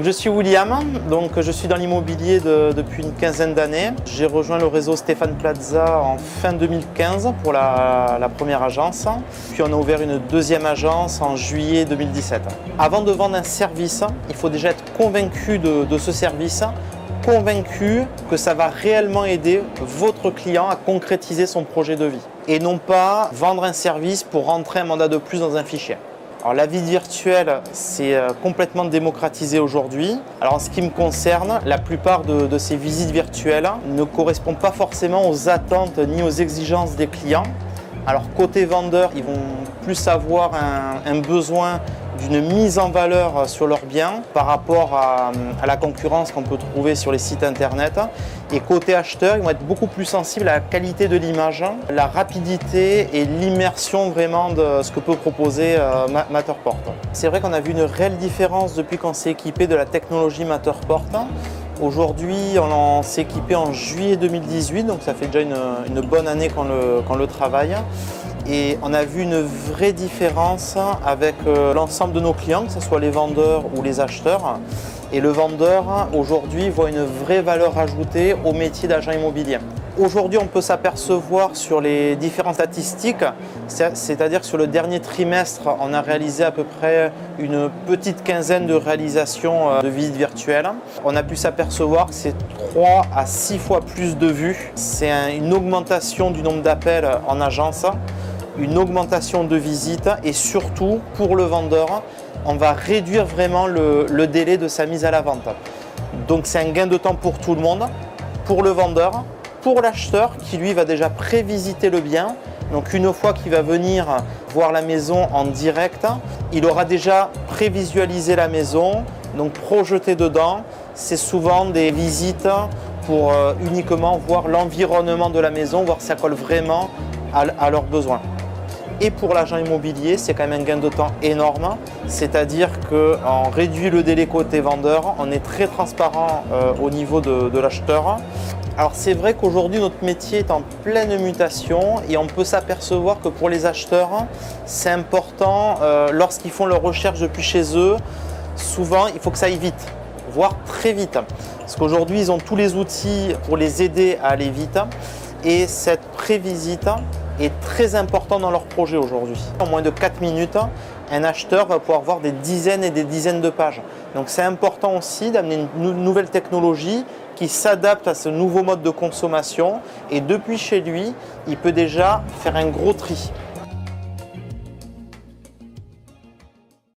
Je suis William, donc je suis dans l'immobilier depuis une quinzaine d'années. J'ai rejoint le réseau Stéphane Plaza en fin 2015 pour la première agence. Puis on a ouvert une deuxième agence en juillet 2017. Avant de vendre un service, il faut déjà être convaincu de ce service, convaincu que ça va réellement aider votre client à concrétiser son projet de vie. Et non pas vendre un service pour rentrer un mandat de plus dans un fichier. Alors, la visite virtuelle, c'est complètement démocratisé aujourd'hui. Alors en ce qui me concerne, la plupart de ces visites virtuelles ne correspondent pas forcément aux attentes ni aux exigences des clients. Alors côté vendeur, ils vont plus avoir un besoin d'une mise en valeur sur leurs biens par rapport à la concurrence qu'on peut trouver sur les sites internet. Et côté acheteur, ils vont être beaucoup plus sensibles à la qualité de l'image, la rapidité et l'immersion vraiment de ce que peut proposer Matterport. C'est vrai qu'on a vu une réelle différence depuis qu'on s'est équipé de la technologie Matterport. Aujourd'hui, on s'est équipé en juillet 2018, donc ça fait déjà une bonne année qu'on le travaille. Et on a vu une vraie différence avec l'ensemble de nos clients, que ce soit les vendeurs ou les acheteurs. Et le vendeur, aujourd'hui, voit une vraie valeur ajoutée au métier d'agent immobilier. Aujourd'hui, on peut s'apercevoir sur les différentes statistiques, c'est-à-dire que sur le dernier trimestre, on a réalisé à peu près une petite quinzaine de réalisations de visites virtuelles. On a pu s'apercevoir que c'est 3 à 6 fois plus de vues. C'est une augmentation du nombre d'appels en agence, une augmentation de visites et surtout, pour le vendeur, on va réduire vraiment le délai de sa mise à la vente. Donc c'est un gain de temps pour tout le monde, pour le vendeur, pour l'acheteur qui lui va déjà prévisiter le bien. Donc une fois qu'il va venir voir la maison en direct, il aura déjà prévisualisé la maison, donc projeté dedans. C'est souvent des visites pour uniquement voir l'environnement de la maison, voir si ça colle vraiment à leurs besoins. Et pour l'agent immobilier, c'est quand même un gain de temps énorme, c'est-à-dire qu'on réduit le délai côté vendeur, on est très transparent au niveau de l'acheteur. Alors c'est vrai qu'aujourd'hui notre métier est en pleine mutation et on peut s'apercevoir que pour les acheteurs, c'est important lorsqu'ils font leurs recherches depuis chez eux, souvent il faut que ça aille vite, voire très vite. Parce qu'aujourd'hui ils ont tous les outils pour les aider à aller vite et cette prévisite est très important dans leur projet aujourd'hui. En moins de 4 minutes, un acheteur va pouvoir voir des dizaines et des dizaines de pages. Donc c'est important aussi d'amener une nouvelle technologie qui s'adapte à ce nouveau mode de consommation et depuis chez lui, il peut déjà faire un gros tri.